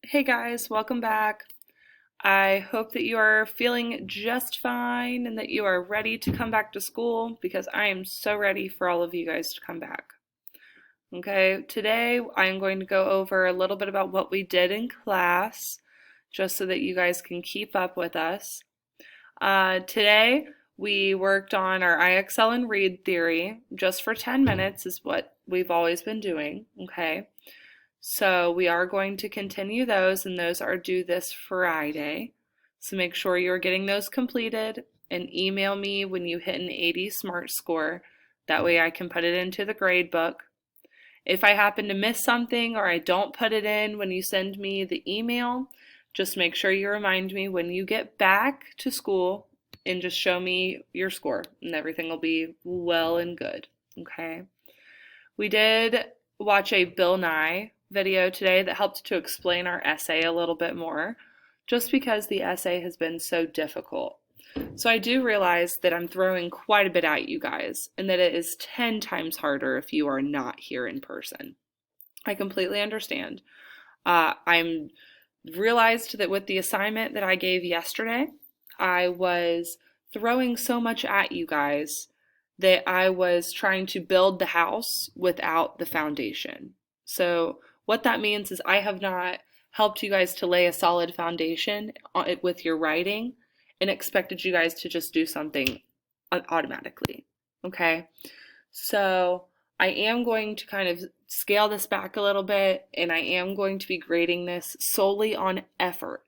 Hey guys, welcome back. I hope that you are feeling just fine and that you are ready to come back to school because I am so ready for all of you guys to come back. Okay, today I am going to go over a little bit about what we did in class just so that you guys can keep up with us. Today we worked on our IXL and read theory just for 10 minutes is what we've always been doing, okay? So we are going to continue those, and those are due this Friday. So make sure you're getting those completed and email me when you hit an 80 SMART score. That way I can put it into the grade book. If I happen to miss something or I don't put it in when you send me the email, just make sure you remind me when you get back to school and just show me your score and everything will be well and good. Okay. We did watch a Bill Nye video today that helped to explain our essay a little bit more, just because the essay has been so difficult. So I do realize that I'm throwing quite a bit at you guys, and that it is 10 times harder if you are not here in person. I completely understand. I'm realized that with the assignment that I gave yesterday, I was throwing so much at you guys that I was trying to build the house without the foundation. So what that means is I have not helped you guys to lay a solid foundation with your writing and expected you guys to just do something automatically. Okay? So I am going to kind of scale this back a little bit, and I am going to be grading this solely on effort.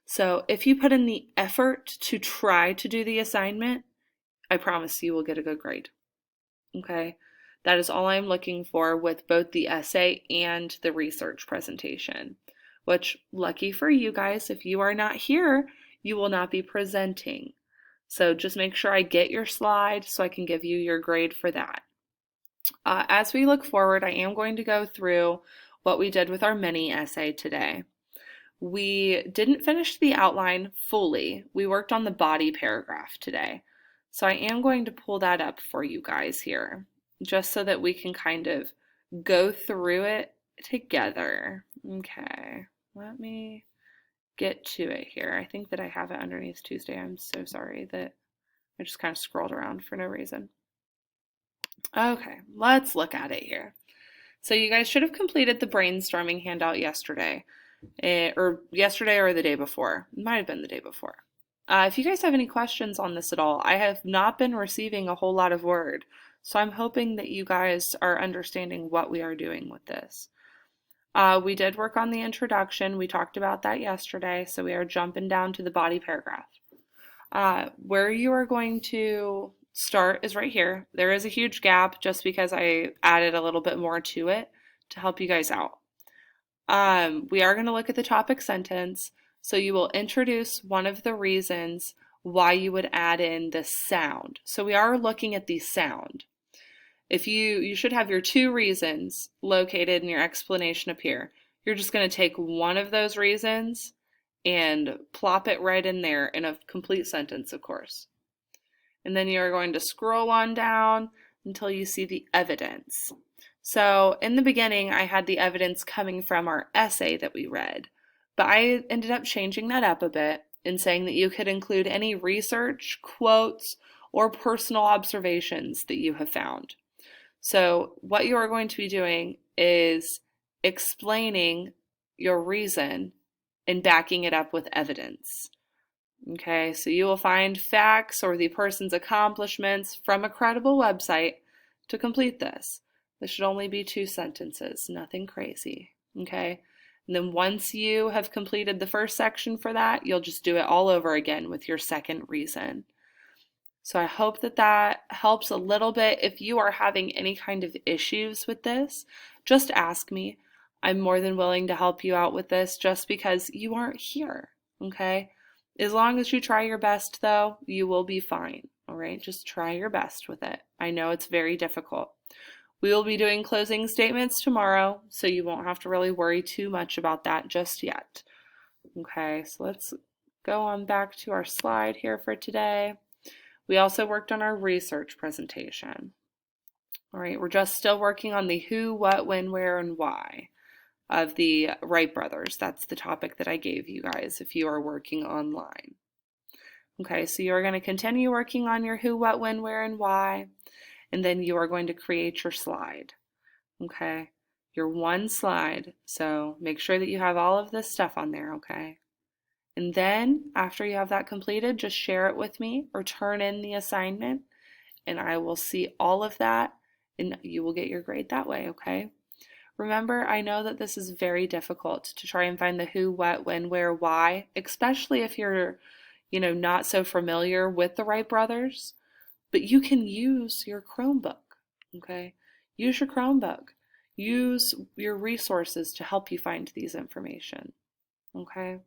So if you put in the effort to try to do the assignment, I promise you will get a good grade. Okay? That is all I'm looking for with both the essay and the research presentation. Which, lucky for you guys, if you are not here, you will not be presenting. So just make sure I get your slide so I can give you your grade for that. As we look forward, I am going to go through what we did with our mini essay today. We didn't finish the outline fully. We worked on the body paragraph today. So I am going to pull that up for you guys here, just so that we can kind of go through it together. Okay, let me get to it here. I think that I have it underneath Tuesday. I'm so sorry that I just kind of scrolled around for no reason. Okay, let's look at it here. So you guys should have completed the brainstorming handout yesterday, or yesterday or the day before. It might have been the day before. If you guys have any questions on this at all, I have not been receiving a whole lot of word, so I'm hoping that you guys are understanding what we are doing with this. We did work on the introduction. We talked about that yesterday, so we are jumping down to the body paragraph. Where you are going to start is right here. There is a huge gap just because I added a little bit more to it to help you guys out. We are going to look at the topic sentence. So you will introduce one of the reasons why you would add in the sound. So we are looking at the sound. If you should have your two reasons located in your explanation up here. You're just going to take one of those reasons and plop it right in there in a complete sentence, of course. And then you're going to scroll on down until you see the evidence. So in the beginning, I had the evidence coming from our essay that we read, but I ended up changing that up a bit and saying that you could include any research, quotes, or personal observations that you have found. So what you are going to be doing is explaining your reason and backing it up with evidence. Okay, so you will find facts or the person's accomplishments from a credible website to complete this. This should only be 2 sentences, nothing crazy. Okay, and then once you have completed the first section for that, you'll just do it all over again with your second reason. So I hope that that helps a little bit. If you are having any kind of issues with this, just ask me. I'm more than willing to help you out with this just because you aren't here, okay? As long as you try your best, though, you will be fine, all right? Just try your best with it. I know it's very difficult. We will be doing closing statements tomorrow, so you won't have to really worry too much about that just yet. Okay, so let's go on back to our slide here for today. We also worked on our research presentation. All right, we're just still working on the who, what, when, where, and why. of the Wright brothers. That's the topic that I gave you guys if you are working online. Okay, so you're going to continue working on your who, what, when, where, and why, and then you are going to create your slide. Okay, your one slide. So make sure that you have all of this stuff on there, okay? And then after you have that completed, just share it with me or turn in the assignment, and I will see all of that and you will get your grade that way, okay? Remember, I know that this is very difficult to try and find the who, what, when, where, why, especially if you're, not so familiar with the Wright brothers, but you can use your Chromebook, okay? Use your Chromebook. Use your resources to help you find these information, okay?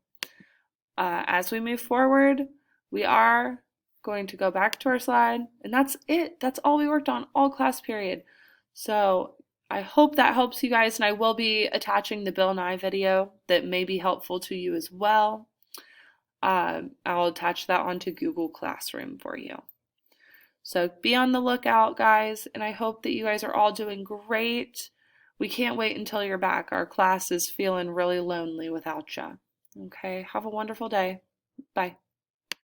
As we move forward, we are going to go back to our slide, and that's it. That's all we worked on all class period. So I hope that helps you guys, and I will be attaching the Bill Nye video that may be helpful to you as well. I'll attach that onto Google Classroom for you. So be on the lookout, guys, and I hope that you guys are all doing great. We can't wait until you're back. Our class is feeling really lonely without you. Okay, have a wonderful day. Bye.